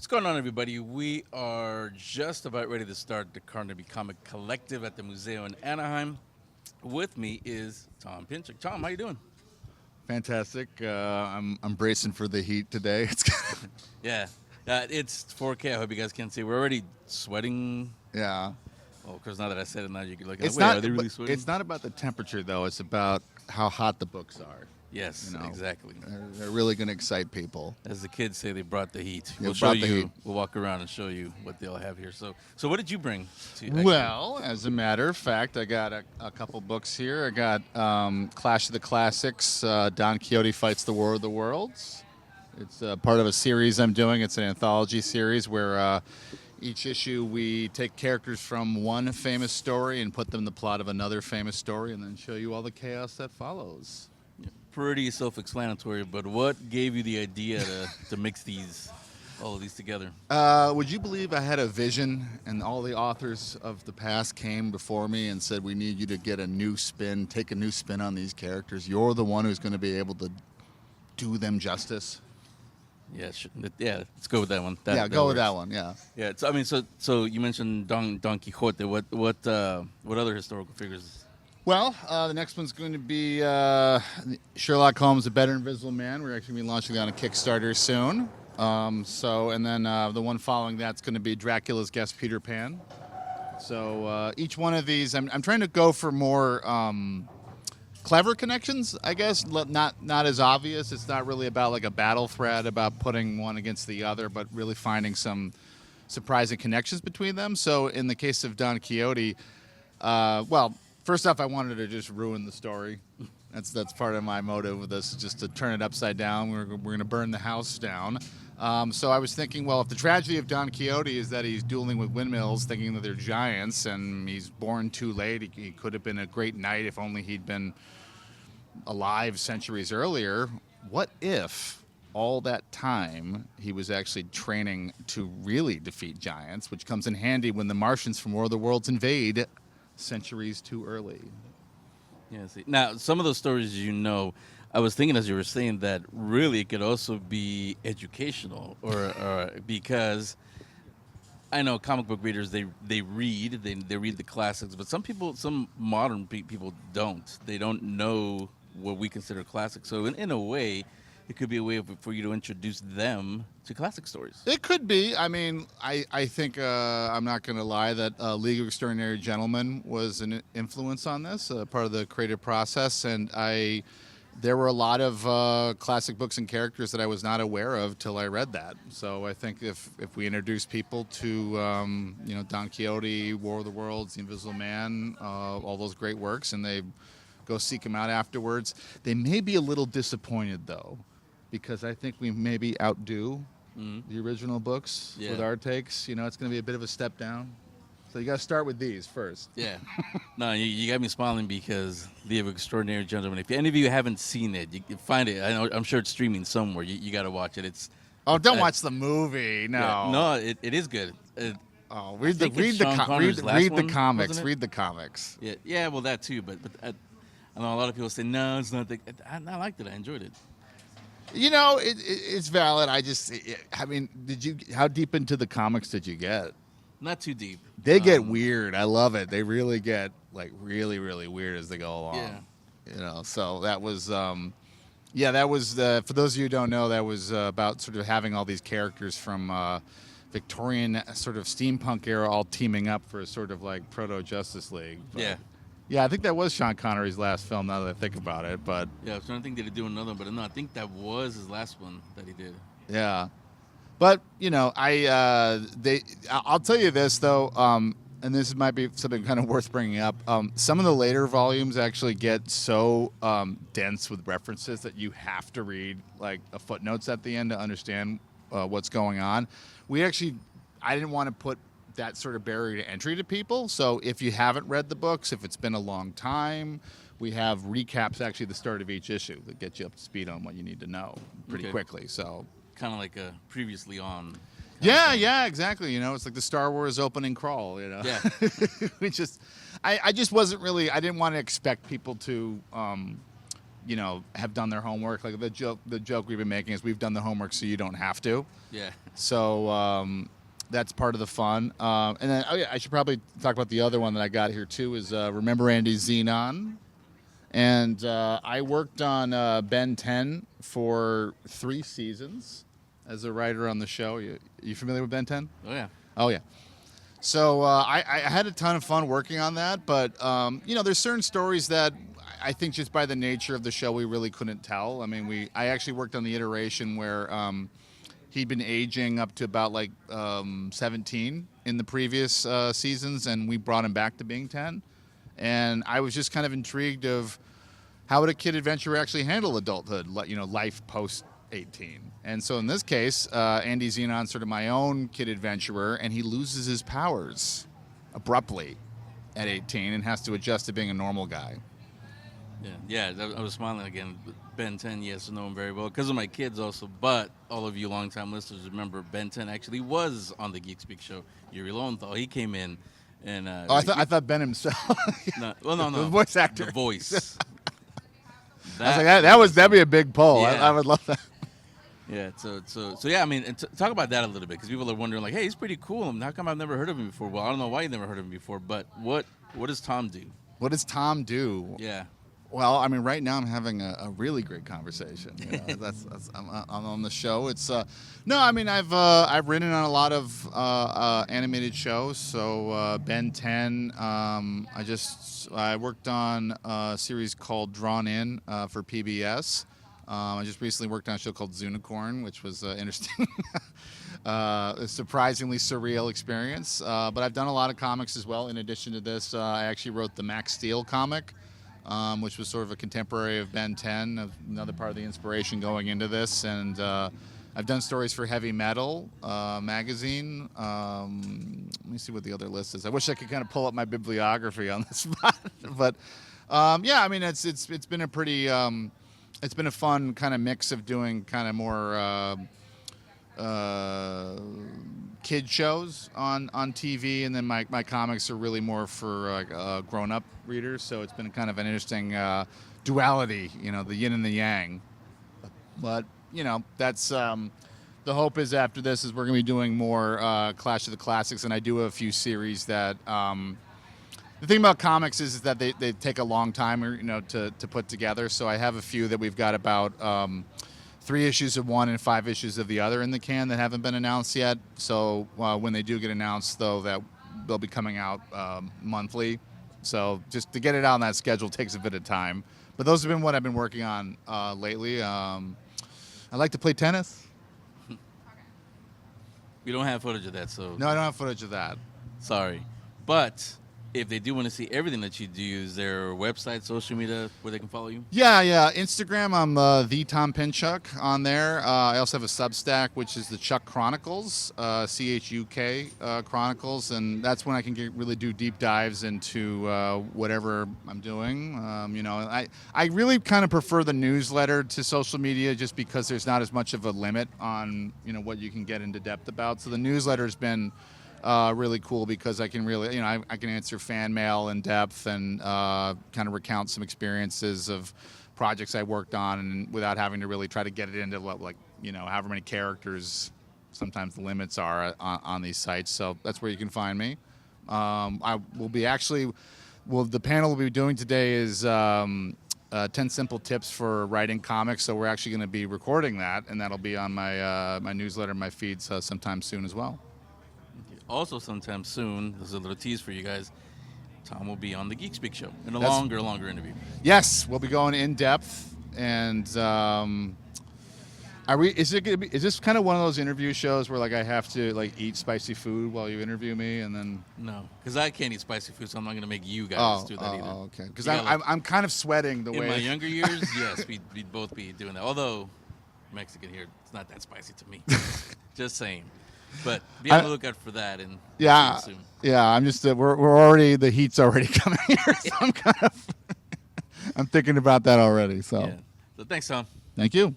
going on, everybody? We are just about ready to start the Carnegie Comic Collective at the Museo in Anaheim. With me is Tom Pinchuk. Tom, how you doing? Fantastic. I'm bracing for the heat today. Yeah, it's 4K. I hope you guys can see. We're already sweating. Yeah. Oh, because now that I said it, now you can look at It's it. Wait, not. are they really sweating? It's not about the temperature though. It's about how hot the books are. Yes, exactly. They're really going to excite people. As the kids say, they brought the heat. They We'll show brought the you. heat. We'll walk around and show you what they'll have here. So what did you bring? Well, as a matter of fact, I got a couple books here. I got Clash of the Classics, Don Quixote Fights the War of the Worlds. It's part of a series I'm doing. It's an anthology series where each issue we take characters from one famous story and put them in the plot of another famous story and then show you all the chaos that follows. Pretty self-explanatory, but what gave you the idea to mix all of these together? Would you believe I had a vision and all the authors of the past came before me and said, we need you to get a new spin, take a new spin on these characters. You're the one who's going to be able to do them justice. Yeah, let's go with that one. That works. with that one, yeah. Yeah, so you mentioned Don Quixote. What other historical figures? Well, the next one's going to be Sherlock Holmes, A Better Invisible Man. We're actually going to be launching that on a Kickstarter soon. And then the one following that's going to be Dracula's Guest Peter Pan. So each one of these, I'm trying to go for more clever connections, I guess. Not as obvious. It's not really about like a battle thread about putting one against the other, but really finding some surprising connections between them. So in the case of Don Quixote, first off, I wanted to just ruin the story. That's part of my motive with this, just to turn it upside down. We're going to burn the house down. So I was thinking, well, if the tragedy of Don Quixote is that he's dueling with windmills, thinking that they're giants, and he's born too late, he could have been a great knight if only he'd been alive centuries earlier. What if all that time he was actually training to really defeat giants, which comes in handy when the Martians from War of the Worlds invade centuries too early? Yeah. See, now some of those stories, I was thinking as you were saying that really it could also be educational, or because I know comic book readers they read the classics, but some modern people don't. They don't know what we consider classics. So in a way, it could be a way for you to introduce them to classic stories. It could be. I mean, I think I'm not going to lie that League of Extraordinary Gentlemen was an influence on this, part of the creative process, and there were a lot of classic books and characters that I was not aware of till I read that. So I think if we introduce people to Don Quixote, War of the Worlds, The Invisible Man, all those great works, and they go seek them out afterwards, they may be a little disappointed though, because I think we maybe outdo the original books with our takes. It's going to be a bit of a step down. So you got to start with these first. Yeah. No, you got me smiling because League of Extraordinary Gentlemen. If any of you haven't seen it, you can find it. I'm sure it's streaming somewhere. You got to watch it. Don't watch the movie. No. Yeah, no, it is good. Read the comics. Read the comics. Yeah. Well, that too. But I know a lot of people say no, it's not. I liked it. I enjoyed it. It's valid. How deep into the comics did you get? Not too deep. They get weird. I love it. They really get really, really weird as they go along. Yeah. So that was, that was, for those of you who don't know, that was about sort of having all these characters from Victorian sort of steampunk era all teaming up for a sort of like proto-Justice League. But, yeah, I think that was Sean Connery's last film, now that I think about it. But yeah, I was trying to think did he do another one, but no, I think that was his last one that he did. Yeah. But, I'll tell you this, though, and this might be something kind of worth bringing up. Some of the later volumes actually get so dense with references that you have to read, like, footnotes at the end to understand what's going on. I didn't want to put that sort of barrier to entry to people. So if you haven't read the books, if it's been a long time, we have recaps actually at the start of each issue that get you up to speed on what you need to know pretty quickly. So kind of like a previously on. Yeah, exactly. It's like the Star Wars opening crawl. Yeah. I just wasn't really. I didn't want to expect people to, have done their homework. Like the joke we've been making is we've done the homework so you don't have to. Yeah. So that's part of the fun. And then, I should probably talk about the other one that I got here too is Remember Andy Xenon. And I worked on Ben 10 for 3 seasons as a writer on the show. You familiar with Ben 10? Oh, yeah. Oh, yeah. So I had a ton of fun working on that, but there's certain stories that I think just by the nature of the show we really couldn't tell. I mean, I actually worked on the iteration where he'd been aging up to about 17 in the previous seasons, and we brought him back to being 10. And I was just kind of intrigued of how would a kid adventurer actually handle adulthood, life post 18. And so in this case, Andy Xenon's sort of my own kid adventurer, and he loses his powers abruptly at 18 and has to adjust to being a normal guy. Yeah. I was smiling again. Ben 10, yes, I know him very well because of my kids also. But all of you longtime listeners remember Ben 10 actually was on the Geek Speak show. Yuri Lowenthal, he came in. And I thought Ben himself. No. The voice actor. The voice. I was like, that'd be a big pull. Yeah. I would love that. Yeah. So yeah. I mean, and talk about that a little bit because people are wondering like, hey, he's pretty cool. How come I've never heard of him before? Well, I don't know why you never heard of him before. But what does Tom do? What does Tom do? Yeah. Well, I mean, right now I'm having a really great conversation. I'm on the show. It's no, I mean I've written on a lot of animated shows. So Ben 10. I worked on a series called Drawn In for PBS. I just recently worked on a show called Zoonicorn, which was interesting. A surprisingly surreal experience. But I've done a lot of comics as well. In addition to this, I actually wrote the Max Steel comic. Which was sort of a contemporary of Ben 10, another part of the inspiration going into this. And I've done stories for Heavy Metal magazine. Let me see what the other list is. I wish I could kind of pull up my bibliography on the spot. But I mean, it's been a pretty, it's been a fun kind of mix of doing kind of more kid shows on TV, and then my comics are really more for grown-up readers, so it's been kind of an interesting duality, the yin and the yang. But that's the hope is after this is we're going to be doing more Clash of the Classics, and I do have a few series that the thing about comics is that they take a long time to put together, so I have a few that we've got about 3 issues of one and 5 issues of the other in the can that haven't been announced yet. So when they do get announced, though, that they'll be coming out monthly. So just to get it out on that schedule takes a bit of time. But those have been what I've been working on lately. I like to play tennis. We don't have footage of that, so... No, I don't have footage of that. Sorry. But if they do want to see everything that you do, is there a website, social media where they can follow you? Yeah. Instagram, I'm the Tom Pinchuk on there. I also have a Substack, which is the Chuck Chronicles, CHUK Chronicles, and that's when I can really do deep dives into whatever I'm doing. I really kind of prefer the newsletter to social media just because there's not as much of a limit on what you can get into depth about. So the newsletter's been really cool because I can really, I can answer fan mail in depth and kind of recount some experiences of projects I worked on, and without having to really try to get it into however many characters sometimes the limits are on these sites. So that's where you can find me. The panel we'll be doing today is 10 simple tips for writing comics. So we're actually going to be recording that, and that'll be on my newsletter, my feeds sometime soon as well. Also, sometime soon, this is a little tease for you guys, Tom will be on the Geek Speak show in a longer interview. Yes, we'll be going in depth, and is this kind of one of those interview shows where I have to eat spicy food while you interview me, and then? No, because I can't eat spicy food, so I'm not going to make you guys do that either. Oh, okay. Because I'm kind of sweating the way. In my younger years, yes, we'd both be doing that. Although Mexican here, it's not that spicy to me. Just saying. But be on the lookout for that, and soon. I'm just we're already, the heat's already coming here, so I'm thinking about that already. So, So thanks, Tom. Thank you.